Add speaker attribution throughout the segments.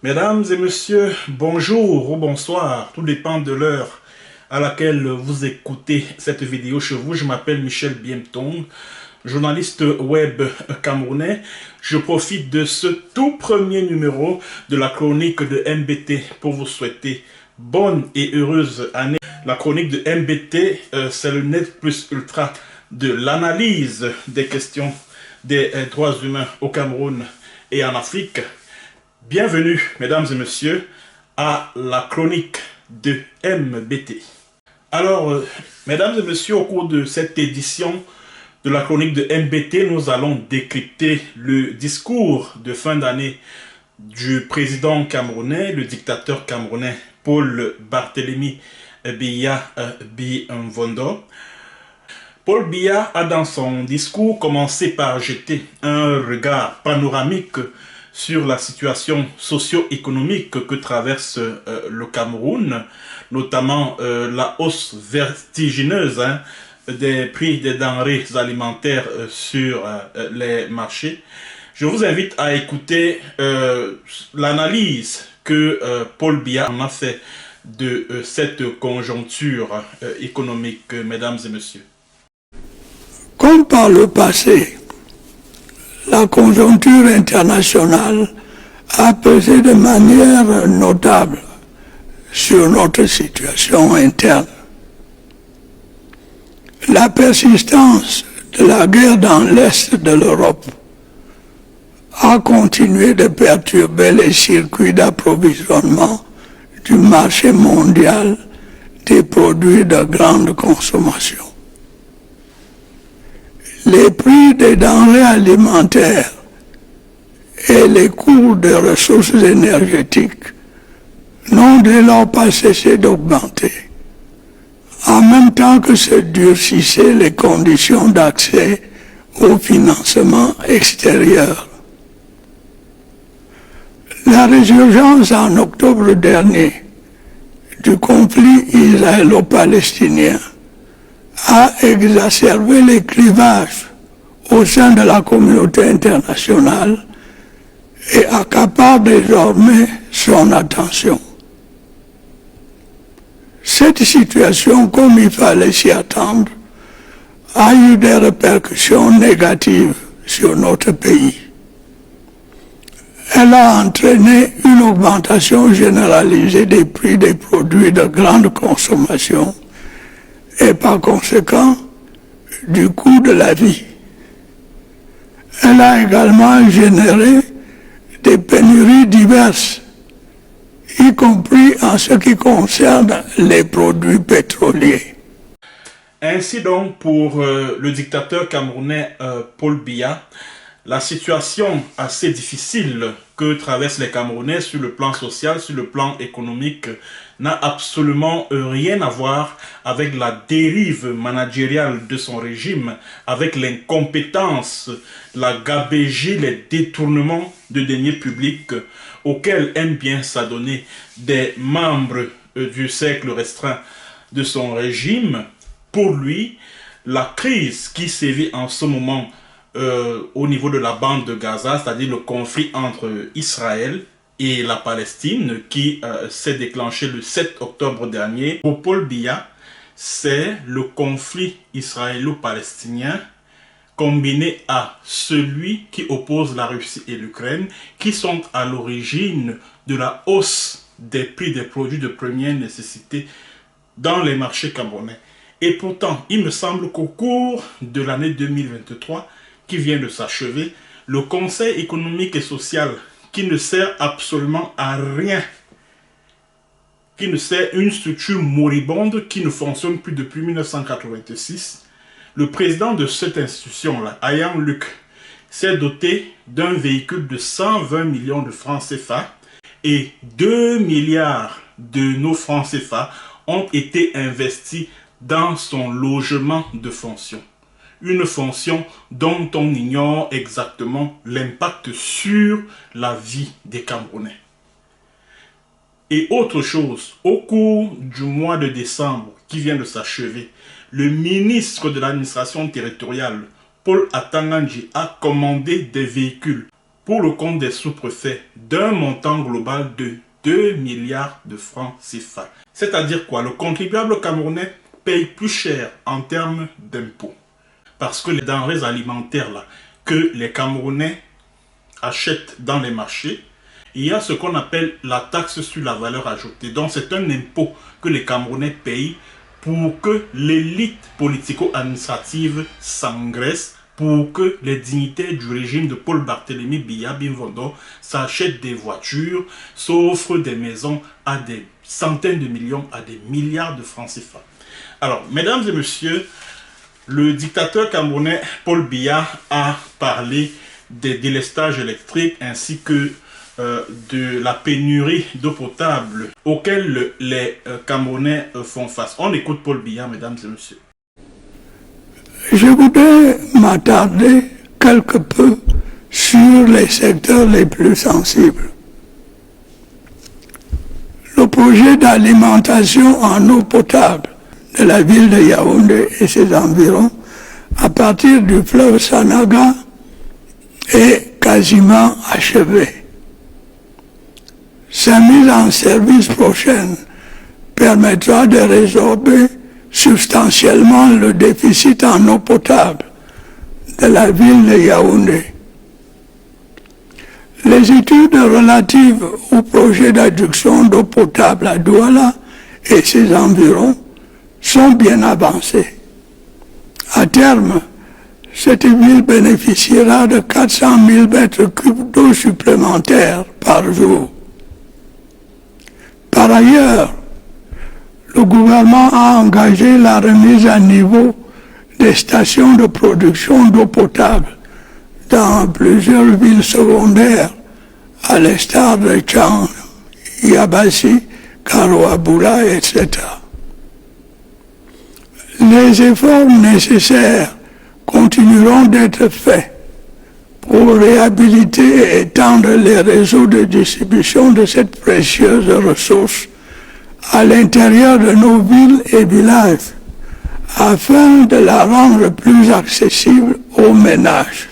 Speaker 1: Mesdames et messieurs, bonjour ou bonsoir, tout dépend de l'heure à laquelle vous écoutez cette vidéo chez vous. Je m'appelle Michel Biemtong, journaliste web camerounais. Je profite de ce tout premier numéro de la chronique de MBT pour vous souhaiter bonne et heureuse année. La chronique de MBT, c'est le net plus ultra de l'analyse des questions des droits humains au Cameroun et en Afrique. Bienvenue, mesdames et messieurs, à la chronique de MBT. Alors, mesdames et messieurs, au cours de cette édition de la chronique de MBT, nous allons décrypter le discours de fin d'année du président camerounais, le dictateur camerounais Paul Barthélémy Biya Mvondo. Paul Biya a dans son discours commencé par jeter un regard panoramique sur la situation socio-économique que traverse le Cameroun, notamment la hausse vertigineuse des prix des denrées alimentaires sur les marchés. Je vous invite à écouter l'analyse que Paul Biya en a fait de cette conjoncture économique, mesdames et messieurs.
Speaker 2: Comme par le passé, la conjoncture internationale a pesé de manière notable sur notre situation interne. La persistance de la guerre dans l'Est de l'Europe a continué de perturber les circuits d'approvisionnement du marché mondial des produits de grande consommation. Les prix des denrées alimentaires et les coûts des ressources énergétiques n'ont dès lors pas cessé d'augmenter, en même temps que se durcissaient les conditions d'accès au financement extérieur. La résurgence en octobre dernier du conflit israélo-palestinien a exacerbé les clivages au sein de la communauté internationale et accapare désormais son attention. Cette situation, comme il fallait s'y attendre, a eu des répercussions négatives sur notre pays. Elle a entraîné une augmentation généralisée des prix des produits de grande consommation et par conséquent du coût de la vie. Elle a également généré des pénuries diverses, y compris en ce qui concerne les produits pétroliers.
Speaker 1: Ainsi donc, pour le dictateur camerounais Paul Biya, la situation assez difficile que traversent les Camerounais sur le plan social, sur le plan économique, n'a absolument rien à voir avec la dérive managériale de son régime, avec l'incompétence, la gabegie, les détournements de deniers publics auxquels aiment bien s'adonner des membres du cercle restreint de son régime. Pour lui, la crise qui sévit en ce moment au niveau de la bande de Gaza, c'est-à-dire le conflit entre Israël et la Palestine qui s'est déclenché le 7 octobre dernier. Pour Paul Biya, c'est le conflit israélo-palestinien combiné à celui qui oppose la Russie et l'Ukraine qui sont à l'origine de la hausse des prix des produits de première nécessité dans les marchés camerounais. Et pourtant, il me semble qu'au cours de l'année 2023, qui vient de s'achever, le Conseil économique et social, qui ne sert absolument à rien, qui ne sert une structure moribonde, qui ne fonctionne plus depuis 1986, le président de cette institution-là, Ayang Luc, s'est doté d'un véhicule de 120 millions de francs CFA et 2 milliards de nos francs CFA ont été investis dans son logement de fonction. Une fonction dont on ignore exactement l'impact sur la vie des Camerounais. Et autre chose, au cours du mois de décembre qui vient de s'achever, le ministre de l'administration territoriale, Paul Atanga Nji, a commandé des véhicules pour le compte des sous-préfets d'un montant global de 2 milliards de francs CFA. C'est-à-dire quoi? Le contribuable camerounais paye plus cher en termes d'impôts. Parce que les denrées alimentaires là, que les Camerounais achètent dans les marchés, il y a ce qu'on appelle la taxe sur la valeur ajoutée. Donc c'est un impôt que les Camerounais payent pour que l'élite politico-administrative s'engraisse, pour que les dignitaires du régime de Paul Barthélémy Biya Bimvondo s'achètent des voitures, s'offrent des maisons à des centaines de millions, à des milliards de francs CFA. Alors, mesdames et messieurs, le dictateur camerounais Paul Biya a parlé des délestages électriques ainsi que de la pénurie d'eau potable auxquelles les Camerounais font face. On écoute Paul Biya, mesdames et messieurs.
Speaker 2: Je voudrais m'attarder quelque peu sur les secteurs les plus sensibles. Le projet d'alimentation en eau potable de la ville de Yaoundé et ses environs, à partir du fleuve Sanaga, est quasiment achevé. Sa mise en service prochaine permettra de résorber substantiellement le déficit en eau potable de la ville de Yaoundé. Les études relatives au projet d'adduction d'eau potable à Douala et ses environs sont bien avancées. À terme, cette ville bénéficiera de 400 000 mètres cubes d'eau supplémentaires par jour. Par ailleurs, le gouvernement a engagé la remise à niveau des stations de production d'eau potable dans plusieurs villes secondaires, à l'instar de Tchang, Yabassi, Karoaboula, etc. Les efforts nécessaires continueront d'être faits pour réhabiliter et étendre les réseaux de distribution de cette précieuse ressource à l'intérieur de nos villes et villages, afin de la rendre plus accessible aux ménages.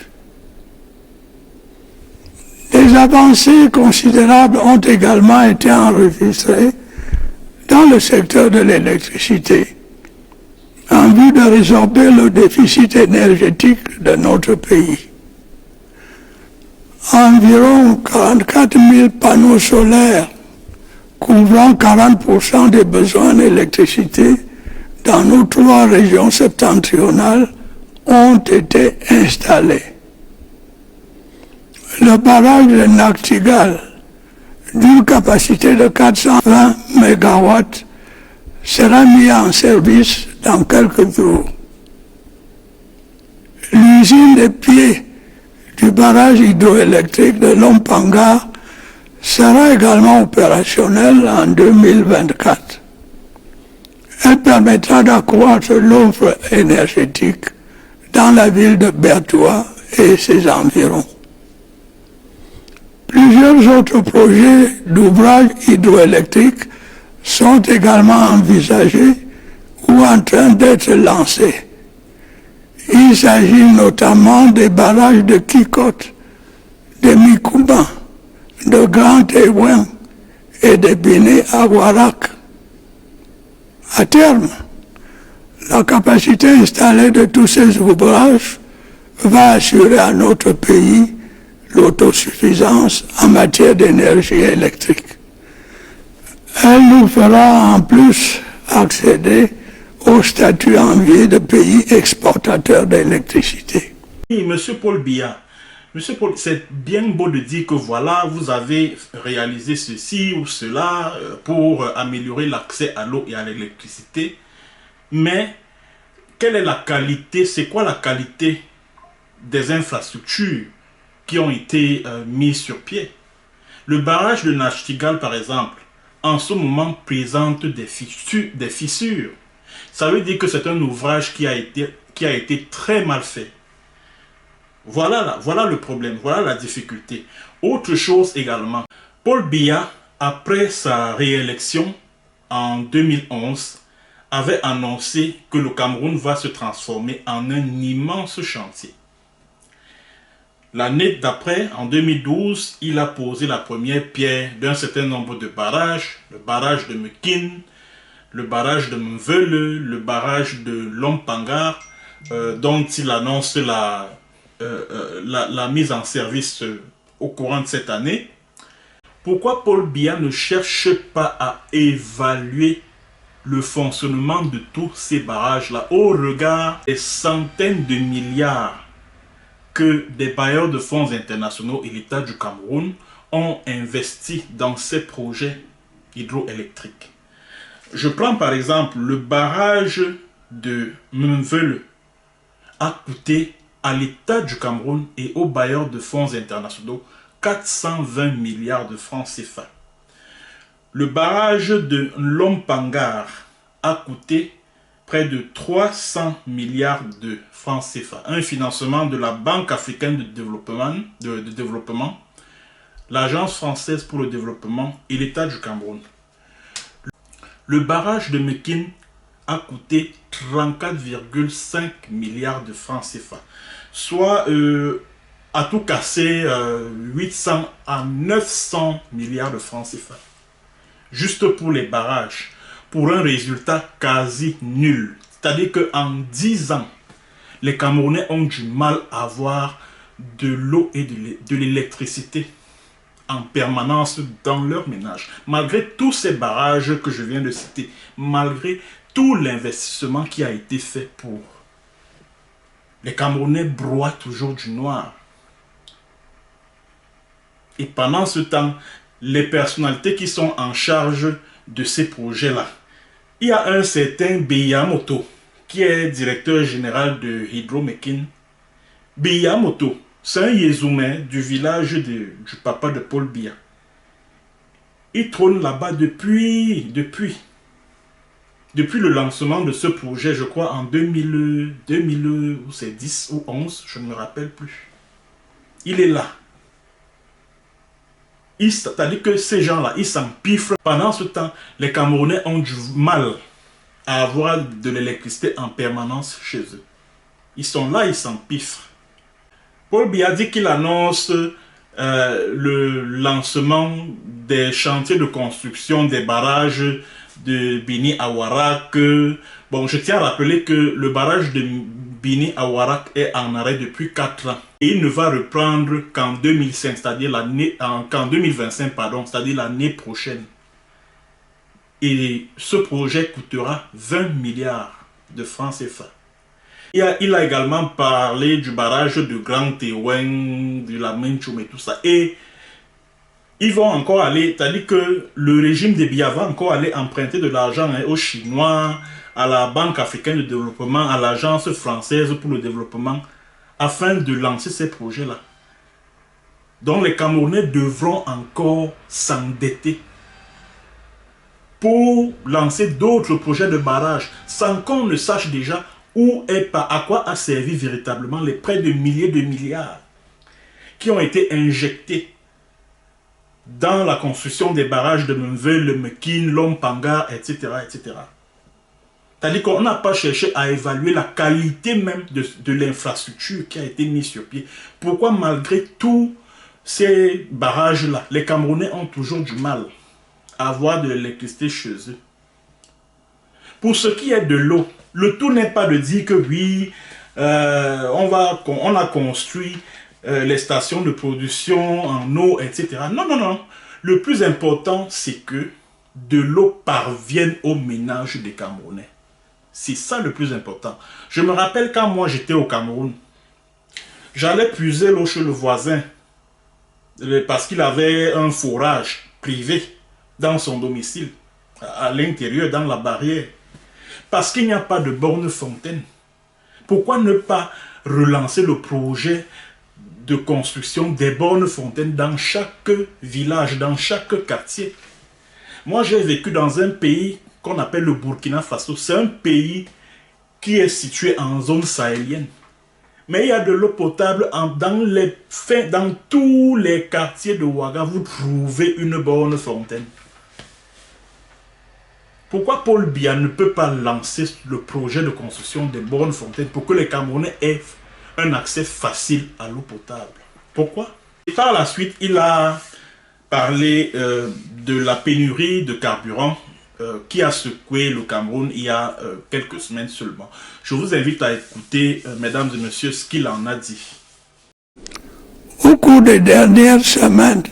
Speaker 2: Des avancées considérables ont également été enregistrées dans le secteur de l'électricité, en vue de résorber le déficit énergétique de notre pays. Environ 44 000 panneaux solaires couvrant 40% des besoins d'électricité dans nos 3 régions septentrionales ont été installés. Le barrage de Naktigal, d'une capacité de 420 MW, sera mis en service dans quelques jours. L'usine des pieds du barrage hydroélectrique de Lompanga sera également opérationnelle en 2024. Elle permettra d'accroître l'offre énergétique dans la ville de Bertoua et ses environs. Plusieurs autres projets d'ouvrages hydroélectriques sont également envisagés ou en train d'être lancés. Il s'agit notamment des barrages de Kikot, de Mikouba, de Grand Téouin et de Béné à Warak. À terme, la capacité installée de tous ces ouvrages va assurer à notre pays l'autosuffisance en matière d'énergie électrique. Elle nous fera en plus accéder au statut envié de pays exportateur d'électricité.
Speaker 1: Oui, Monsieur Paul Biya, Monsieur Paul, c'est bien beau de dire que voilà, vous avez réalisé ceci ou cela pour améliorer l'accès à l'eau et à l'électricité, mais quelle est la qualité, c'est quoi la qualité des infrastructures qui ont été mises sur pied? Le barrage de Nachtigal, par exemple, en ce moment présente des fissures. Ça veut dire que c'est un ouvrage qui a été très mal fait. Voilà le problème, voilà la difficulté. Autre chose également, Paul Biya, après sa réélection en 2011, avait annoncé que le Cameroun va se transformer en un immense chantier. L'année d'après, en 2012, il a posé la première pierre d'un certain nombre de barrages, le barrage de Mekine, le barrage de Mvele, le barrage de Lompangar, dont il annonce la mise en service au courant de cette année. Pourquoi Paul Biya ne cherche pas à évaluer le fonctionnement de tous ces barrages-là au regard des centaines de milliards que des bailleurs de fonds internationaux et l'État du Cameroun ont investi dans ces projets hydroélectriques? Je prends par exemple le barrage de Mvele a coûté à l'État du Cameroun et aux bailleurs de fonds internationaux 420 milliards de francs CFA. Le barrage de Lompangar a coûté près de 300 milliards de francs CFA. Un financement de la Banque africaine de développement, l'Agence française pour le développement et l'État du Cameroun. Le barrage de Mekine a coûté 34,5 milliards de francs CFA, soit à tout casser 800 à 900 milliards de francs CFA. Juste pour les barrages, pour un résultat quasi nul. C'est-à-dire qu'en 10 ans, les Camerounais ont du mal à avoir de l'eau et de l'électricité en permanence dans leur ménage. Malgré tous ces barrages que je viens de citer, malgré tout l'investissement qui a été fait pour. Les Camerounais broient toujours du noir. Et pendant ce temps, les personnalités qui sont en charge de ces projets-là, il y a un certain Biyamoto, qui est directeur général de Hydro-Mekine. Biyamoto, c'est un Yézoumé du village du papa de Paul Biya. Il trône là-bas depuis le lancement de ce projet, je crois en 2010 ou 11, je ne me rappelle plus. Il est là. C'est-à-dire que ces gens-là, ils s'empiffrent. Pendant ce temps, les Camerounais ont du mal à avoir de l'électricité en permanence chez eux. Ils sont là, ils s'empiffrent. Paul Biya dit qu'il annonce le lancement des chantiers de construction des barrages de Bini Awarak. Bon, je tiens à rappeler que le barrage de Bini Awarak est en arrêt depuis 4 ans. Et il ne va reprendre qu'en 2005, c'est-à-dire qu'en 2025, pardon, c'est-à-dire l'année prochaine. Et ce projet coûtera 20 milliards de francs CFA. Il a également parlé du barrage de Grand Tewen, de la Menchoum et tout ça. Et ils vont encore aller, c'est-à-dire que le régime de Biya va encore aller emprunter de l'argent aux Chinois, à la Banque africaine de développement, à l'Agence française pour le développement, afin de lancer ces projets-là. Donc les Camerounais devront encore s'endetter pour lancer d'autres projets de barrage, sans qu'on ne sache déjà où et à quoi a servi véritablement les près de milliers de milliards qui ont été injectés dans la construction des barrages de Mvele, Mekine, Lompangar, etc. etc. C'est-à-dire qu'on n'a pas cherché à évaluer la qualité même de l'infrastructure qui a été mise sur pied. Pourquoi malgré tous ces barrages-là, les Camerounais ont toujours du mal à avoir de l'électricité chez eux? Pour ce qui est de l'eau, le tout n'est pas de dire que oui, on a construit les stations de production en eau, etc. Non, non, non. Le plus important, c'est que de l'eau parvienne aux ménages des Camerounais. C'est ça le plus important. Je me rappelle quand moi j'étais au Cameroun, j'allais puiser l'eau chez le voisin parce qu'il avait un forage privé dans son domicile, à l'intérieur, dans la barrière. Parce qu'il n'y a pas de borne fontaine. Pourquoi ne pas relancer le projet de construction des bornes fontaines dans chaque village, dans chaque quartier? Moi, j'ai vécu dans un pays qu'on appelle le Burkina Faso. C'est un pays qui est situé en zone sahélienne. Mais il y a de l'eau potable dans tous les quartiers de Ouaga. Vous trouvez une borne fontaine. Pourquoi Paul Biya ne peut pas lancer le projet de construction des bornes fontaines pour que les Camerounais aient un accès facile à l'eau potable? Pourquoi? Et par la suite, il a parlé de la pénurie de carburant qui a secoué le Cameroun il y a quelques semaines seulement. Je vous invite à écouter, mesdames et messieurs, ce qu'il en a dit.
Speaker 2: Au cours des dernières semaines,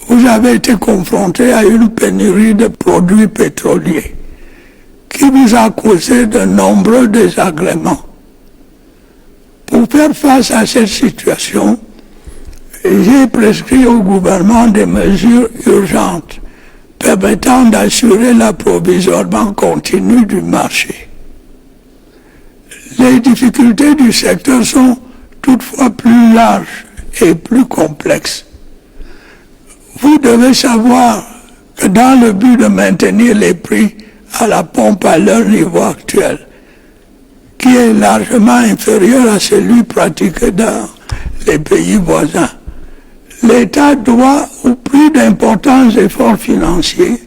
Speaker 2: vous avez été confronté à une pénurie de produits pétroliers qui vous a causé de nombreux désagréments. Pour faire face à cette situation, j'ai prescrit au gouvernement des mesures urgentes permettant d'assurer l'approvisionnement continu du marché. Les difficultés du secteur sont toutefois plus larges et plus complexes. Vous devez savoir que dans le but de maintenir les prix à la pompe à leur niveau actuel, qui est largement inférieur à celui pratiqué dans les pays voisins, l'État doit, au prix d'importants efforts financiers,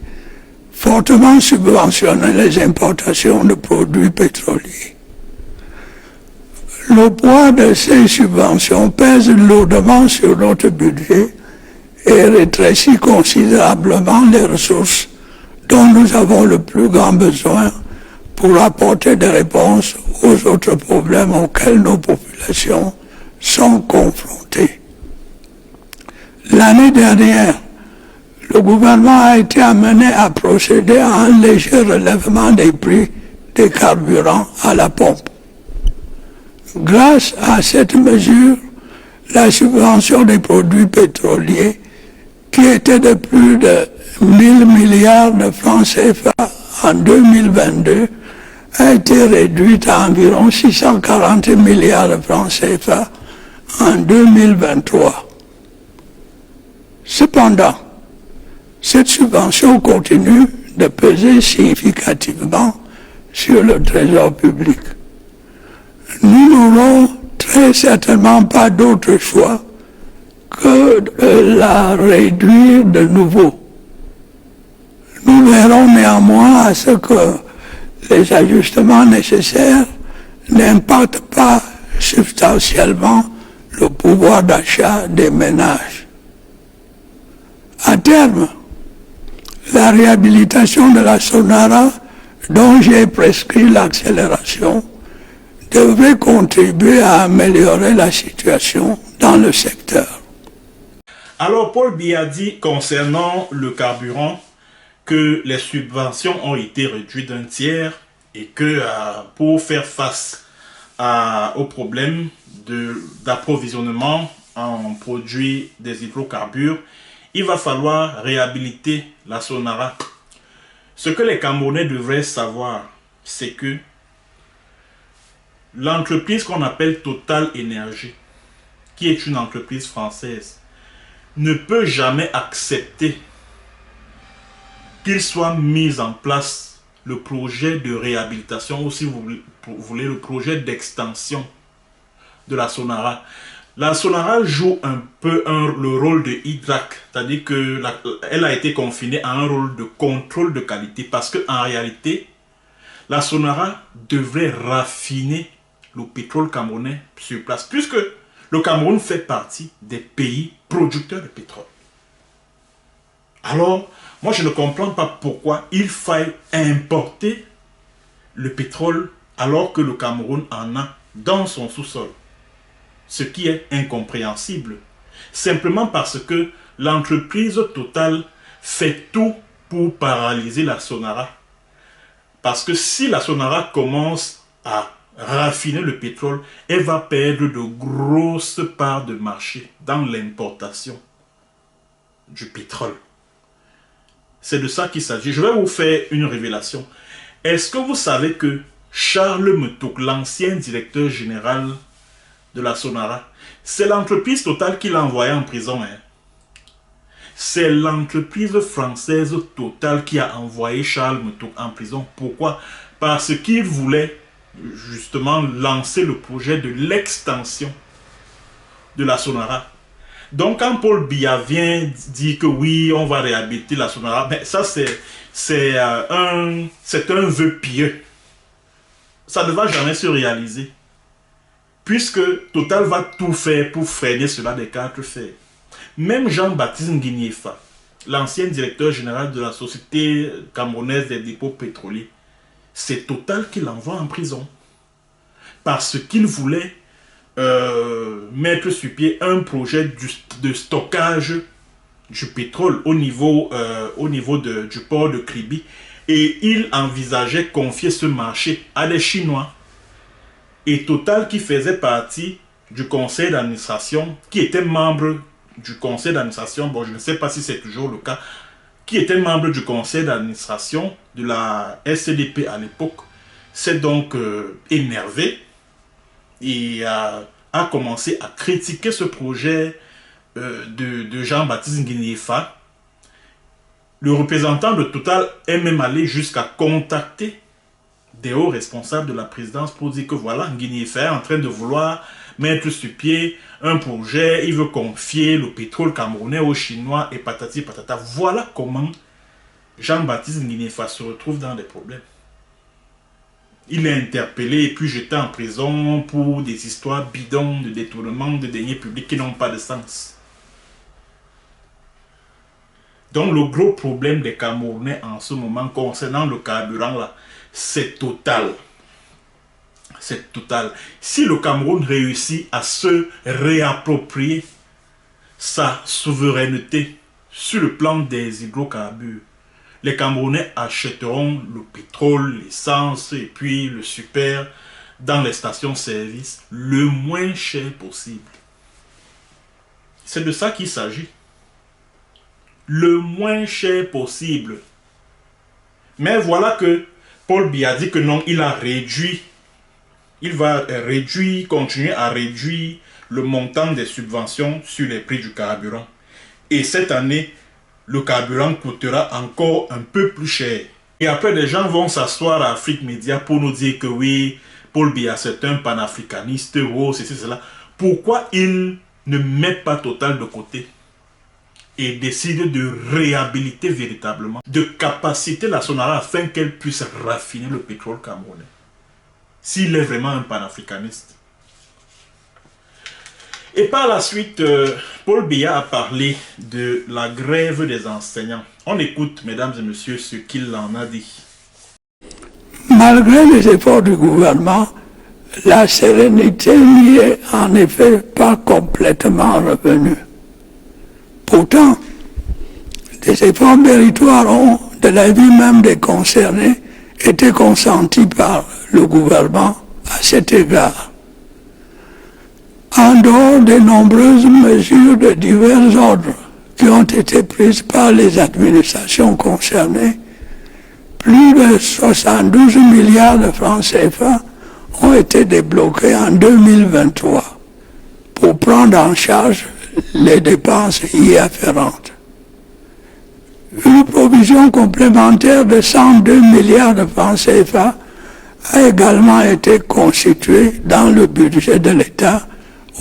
Speaker 2: fortement subventionner les importations de produits pétroliers. Le poids de ces subventions pèse lourdement sur notre budget et rétrécit considérablement les ressources dont nous avons le plus grand besoin pour apporter des réponses aux autres problèmes auxquels nos populations sont confrontées. L'année dernière, le gouvernement a été amené à procéder à un léger relèvement des prix des carburants à la pompe. Grâce à cette mesure, la subvention des produits pétroliers, qui était de plus de 1000 milliards de francs CFA en 2022, a été réduite à environ 640 milliards de francs CFA en 2023. Cependant, cette subvention continue de peser significativement sur le trésor public. Nous n'aurons très certainement pas d'autre choix que de la réduire de nouveau. Nous verrons néanmoins à ce que les ajustements nécessaires n'impactent pas substantiellement le pouvoir d'achat des ménages. À terme, la réhabilitation de la Sonara, dont j'ai prescrit l'accélération, devrait contribuer à améliorer la situation dans le secteur.
Speaker 1: Alors, Paul Biya dit concernant le carburant que les subventions ont été réduites d'un tiers et que pour faire face aux problèmes d'approvisionnement en produits des hydrocarbures, il va falloir réhabiliter la Sonara. Ce que les Camerounais devraient savoir, c'est que l'entreprise qu'on appelle Total Énergie, qui est une entreprise française, ne peut jamais accepter qu'il soit mis en place le projet de réhabilitation ou si vous voulez le projet d'extension de la Sonara. La Sonara joue un peu le rôle de Hydrac, c'est-à-dire qu'elle a été confinée à un rôle de contrôle de qualité parce qu'en réalité, la Sonara devrait raffiner le pétrole camerounais sur place, puisque le Cameroun fait partie des pays producteurs de pétrole. Alors, moi je ne comprends pas pourquoi il faille importer le pétrole alors que le Cameroun en a dans son sous-sol. Ce qui est incompréhensible. Simplement parce que l'entreprise Total fait tout pour paralyser la Sonara. Parce que si la Sonara commence à raffiner le pétrole, elle va perdre de grosses parts de marché dans l'importation du pétrole. C'est de ça qu'il s'agit. Je vais vous faire une révélation. Est-ce que vous savez que Charles Metouk, l'ancien directeur général de la Sonara, c'est l'entreprise Total qui l'a envoyé en prison. C'est l'entreprise française Total qui a envoyé Charles Metouk en prison. Pourquoi? Parce qu'il voulait justement lancer le projet de l'extension de la Sonara. Donc quand Paul Biya vient dire que oui, on va réhabiliter la Sonara, mais ça c'est un vœu pieux. Ça ne va jamais se réaliser. puisque Total va tout faire pour freiner cela des quatre fers. Même Jean-Baptiste Nguyefa, l'ancien directeur général de la Société camerounaise des dépôts pétroliers, c'est Total qui l'envoie en prison. Parce qu'il voulait mettre sur pied un projet de stockage du pétrole au niveau du port de Kribi. Et il envisageait confier ce marché à des Chinois. Et Total, qui faisait partie du conseil d'administration, qui était membre du conseil d'administration, bon, je ne sais pas si c'est toujours le cas, qui était membre du conseil d'administration de la SDP à l'époque, s'est donc énervé et a commencé à critiquer ce projet de Jean-Baptiste Nguyefa. Le représentant de Total est même allé jusqu'à contacter des hauts responsables de la présidence pour dire que voilà, Nguyefa est en train de vouloir mettre sur pied un projet, il veut confier le pétrole camerounais aux Chinois et patati patata. Voilà comment Jean-Baptiste Nguyefa se retrouve dans des problèmes. Il est interpellé et puis jeté en prison pour des histoires bidons de détournement de deniers publics qui n'ont pas de sens. Donc le gros problème des Camerounais en ce moment concernant le carburant là, c'est Total. C'est Total. Si le Cameroun réussit à se réapproprier sa souveraineté sur le plan des hydrocarbures, les Camerounais achèteront le pétrole, l'essence et puis le super dans les stations-service le moins cher possible. C'est de ça qu'il s'agit. Le moins cher possible. Mais voilà que Paul Biya dit que non, il a réduit. Il va continuer à réduire le montant des subventions sur les prix du carburant. Et cette année, le carburant coûtera encore un peu plus cher. Et après, les gens vont s'asseoir à Afrique Média pour nous dire que oui, Paul Biya c'est un panafricaniste, oh, c'est cela. Pourquoi il ne met pas Total de côté et décide de réhabiliter véritablement, de capaciter la Sonara afin qu'elle puisse raffiner le pétrole camerounais? S'il est vraiment un panafricaniste. Et par la suite, Paul Biya a parlé de la grève des enseignants. On écoute, mesdames et messieurs, ce qu'il en a dit.
Speaker 2: Malgré les efforts du gouvernement, la sérénité n'y est en effet pas complètement revenue. Pourtant, des efforts méritoires ont, de l'avis même des concernés, été consentis par le gouvernement à cet égard. En dehors des nombreuses mesures de divers ordres qui ont été prises par les administrations concernées, plus de 72 milliards de francs CFA ont été débloqués en 2023 pour prendre en charge les dépenses y afférentes. Une provision complémentaire de 102 milliards de francs CFA a également été constituée dans le budget de l'État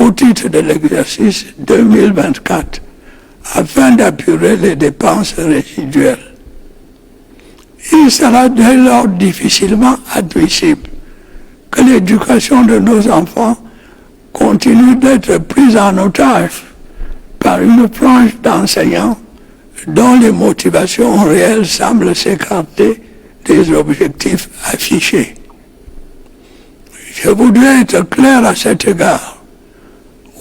Speaker 2: au titre de l'exercice 2024 afin d'apurer les dépenses résiduelles. Il sera dès lors difficilement admissible que l'éducation de nos enfants continue d'être prise en otage par une frange d'enseignants dont les motivations réelles semblent s'écarter des objectifs affichés. Je voudrais être clair à cet égard.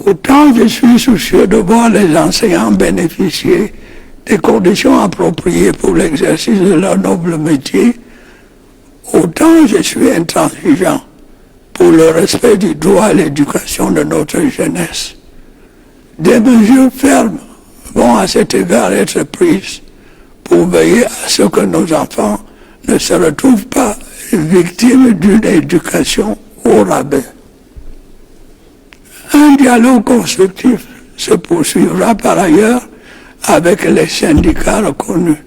Speaker 2: Autant je suis soucieux de voir les enseignants bénéficier des conditions appropriées pour l'exercice de leur noble métier, autant je suis intransigeant pour le respect du droit à l'éducation de notre jeunesse. Des mesures fermes vont à cet égard être prises pour veiller à ce que nos enfants ne se retrouvent pas victimes d'une éducation au rabais. Un dialogue constructif se poursuivra par ailleurs avec les syndicats reconnus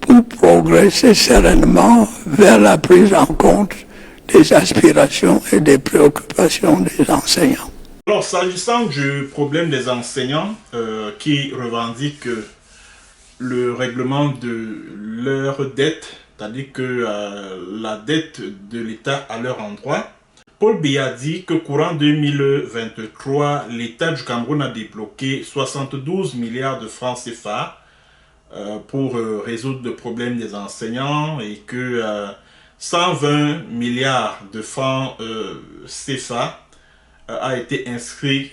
Speaker 2: pour progresser sereinement vers la prise en compte des aspirations et des préoccupations des enseignants.
Speaker 1: Alors, s'agissant du problème des enseignants qui revendiquent le règlement de leur dette, c'est-à-dire que la dette de l'État à leur endroit, Paul Biya dit que courant 2023, l'État du Cameroun a débloqué 72 milliards de francs CFA pour résoudre le problème des enseignants et que 120 milliards de francs CFA a été inscrit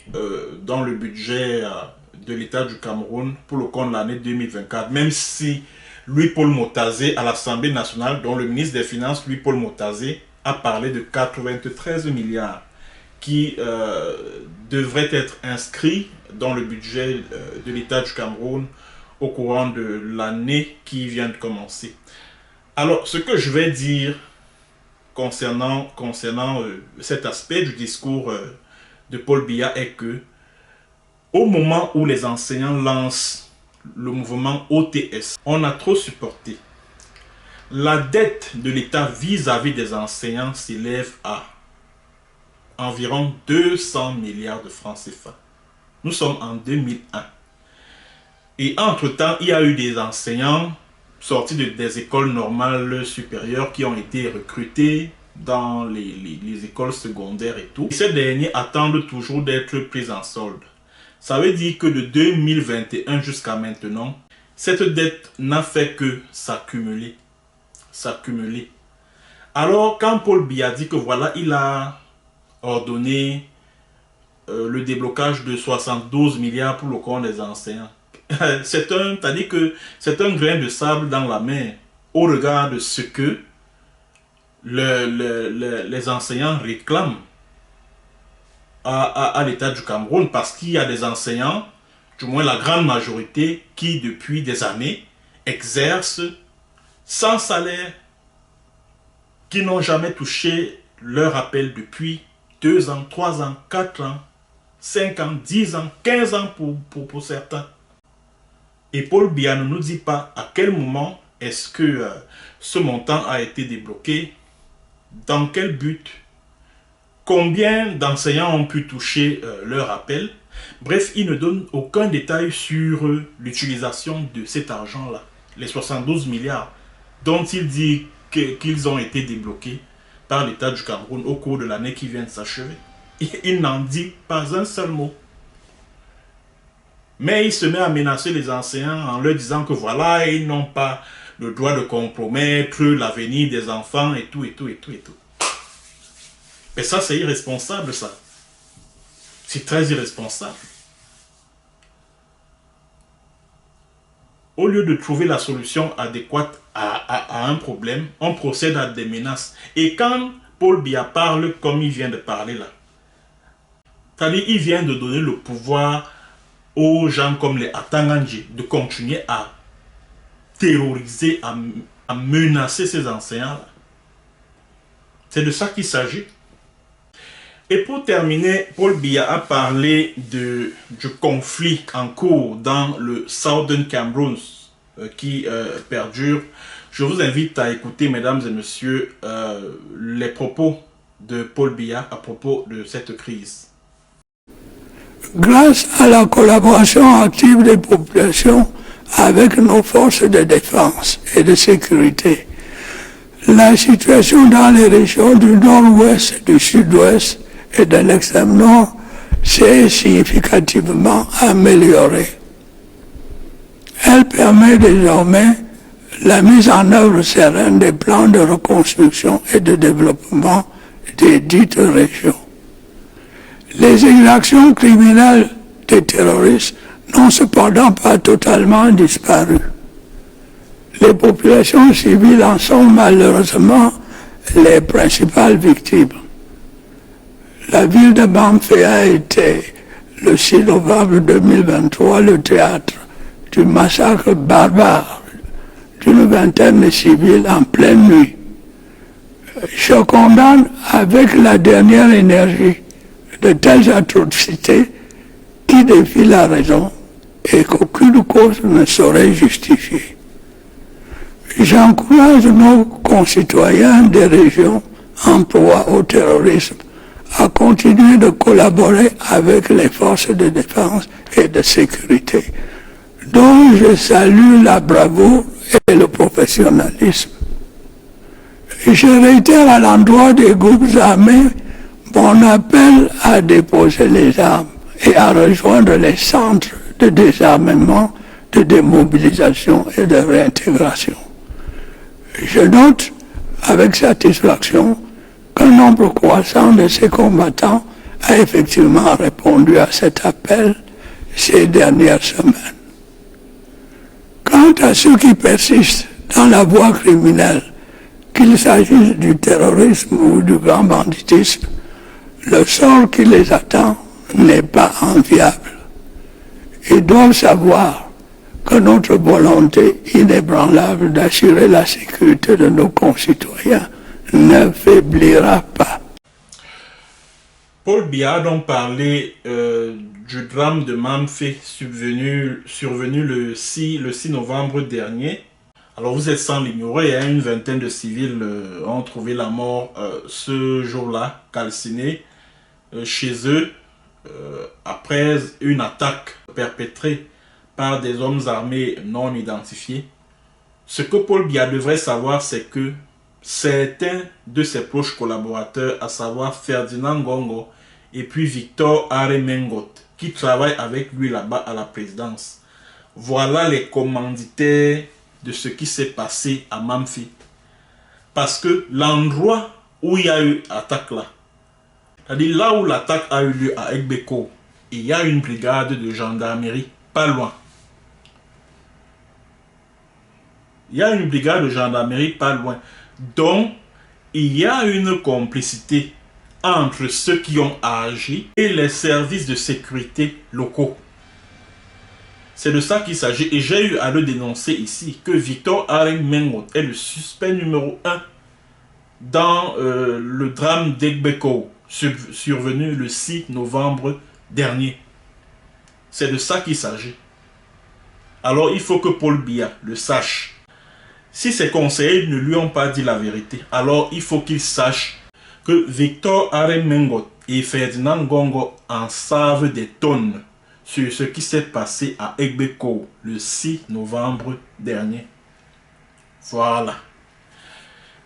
Speaker 1: dans le budget de l'État du Cameroun pour le compte de l'année 2024, même si Louis-Paul Motazé à l'Assemblée nationale, dont le ministre des Finances, Louis-Paul Motazé, a parlé de 93 milliards qui devraient être inscrits dans le budget de l'État du Cameroun au courant de l'année qui vient de commencer. Alors, ce que je vais dire concernant cet aspect du discours de Paul Biya est que au moment où les enseignants lancent le mouvement OTS, on a trop supporté. La dette de l'État vis-à-vis des enseignants s'élève à environ 200 milliards de francs CFA. Nous sommes en 2001. Et entre-temps, il y a eu des enseignants sortis des écoles normales supérieures qui ont été recrutés dans les écoles secondaires et tout. Et ces derniers attendent toujours d'être pris en solde. Ça veut dire que de 2021 jusqu'à maintenant, cette dette n'a fait que s'accumuler. Alors, quand Paul Biya dit que voilà, il a ordonné le déblocage de 72 milliards pour le compte des enseignants, c'est-à-dire que c'est un grain de sable dans la mer au regard de ce que les enseignants réclament à l'État du Cameroun, parce qu'il y a des enseignants, du moins la grande majorité, qui depuis des années exercent sans salaire, qui n'ont jamais touché leur appel depuis 2 ans, 3 ans, 4 ans, 5 ans, 10 ans, 15 ans pour certains. Et Paul Biya ne nous dit pas à quel moment est-ce que ce montant a été débloqué, dans quel but, combien d'enseignants ont pu toucher leur appel. Bref, il ne donne aucun détail sur l'utilisation de cet argent-là, les 72 milliards dont il dit qu'ils ont été débloqués par l'État du Cameroun au cours de l'année qui vient de s'achever. Il n'en dit pas un seul mot. Mais il se met à menacer les enseignants en leur disant que voilà, ils n'ont pas le droit de compromettre l'avenir des enfants et tout. Mais ça, c'est irresponsable, ça. C'est très irresponsable. Au lieu de trouver la solution adéquate à un problème, on procède à des menaces. Et quand Paul Biya parle comme il vient de parler là, c'est-à-dire il vient de donner le pouvoir aux gens comme les Atangandji de continuer à terroriser, à menacer ces enseignants-là. C'est de ça qu'il s'agit. Et pour terminer, Paul Biya a parlé du conflit en cours dans le Southern Cameroun qui perdure. Je vous invite à écouter, mesdames et messieurs, les propos de Paul Biya à propos de cette crise.
Speaker 2: Grâce à la collaboration active des populations avec nos forces de défense et de sécurité, la situation dans les régions du nord-ouest, du sud-ouest et de l'extrême nord s'est significativement améliorée. Elle permet désormais la mise en œuvre sereine des plans de reconstruction et de développement des dites régions. Les exactions criminelles des terroristes n'ont cependant pas totalement disparu. Les populations civiles en sont malheureusement les principales victimes. La ville de Bamfé a été, le 6 novembre 2023, le théâtre du massacre barbare d'une vingtaine de civils en pleine nuit. Je condamne avec la dernière énergie de telles atrocités qui défient la raison et qu'aucune cause ne saurait justifier. J'encourage nos concitoyens des régions en proie au terrorisme à continuer de collaborer avec les forces de défense et de sécurité, dont je salue la bravoure et le professionnalisme. Je réitère à l'endroit des groupes armés on appelle à déposer les armes et à rejoindre les centres de désarmement, de démobilisation et de réintégration. Je note avec satisfaction qu'un nombre croissant de ces combattants a effectivement répondu à cet appel ces dernières semaines. Quant à ceux qui persistent dans la voie criminelle, qu'il s'agisse du terrorisme ou du grand banditisme, le sort qui les attend n'est pas enviable. Ils doivent savoir que notre volonté inébranlable d'assurer la sécurité de nos concitoyens ne faiblira pas.
Speaker 1: Paul Biya a donc parlé du drame de Mamfé survenu le 6 novembre dernier. Alors vous êtes sans l'ignorer, une vingtaine de civils ont trouvé la mort ce jour-là, calcinés chez eux, après une attaque perpétrée par des hommes armés non identifiés. Ce que Paul Biya devrait savoir, c'est que certains de ses proches collaborateurs, à savoir Ferdinand Ngongo et puis Victor Aremengot, qui travaillent avec lui là-bas à la présidence, voilà les commanditaires de ce qui s'est passé à Mamfé. Parce que l'endroit où il y a eu attaque là, c'est-à-dire là où l'attaque a eu lieu à Egbeko, il y a une brigade de gendarmerie pas loin. Il y a une brigade de gendarmerie pas loin. Donc, il y a une complicité entre ceux qui ont agi et les services de sécurité locaux. C'est de ça qu'il s'agit. Et j'ai eu à le dénoncer ici que Victor Aremengot est le suspect numéro 1 dans le drame d'Egbeko survenu le 6 novembre dernier. C'est de ça qu'il s'agit. Alors il faut que Paul Biya le sache. Si ses conseillers ne lui ont pas dit la vérité, alors il faut qu'il sache que Victor Aremengot et Ferdinand Ngongo en savent des tonnes sur ce qui s'est passé à Egbeko le 6 novembre dernier. Voilà.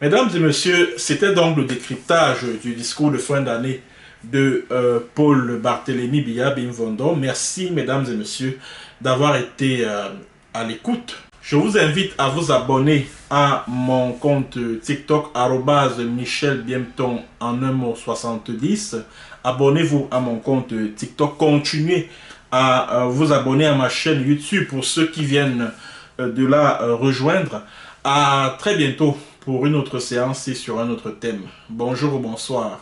Speaker 1: Mesdames et messieurs, c'était donc le décryptage du discours de fin d'année de Paul Barthélémy Biya Bimvondo. Merci mesdames et messieurs d'avoir été à l'écoute. Je vous invite à vous abonner à mon compte TikTok @MichelBiemton en un mot 70. Abonnez-vous à mon compte TikTok. Continuez à vous abonner à ma chaîne YouTube pour ceux qui viennent de la rejoindre. À très bientôt pour une autre séance et sur un autre thème. Bonjour ou bonsoir.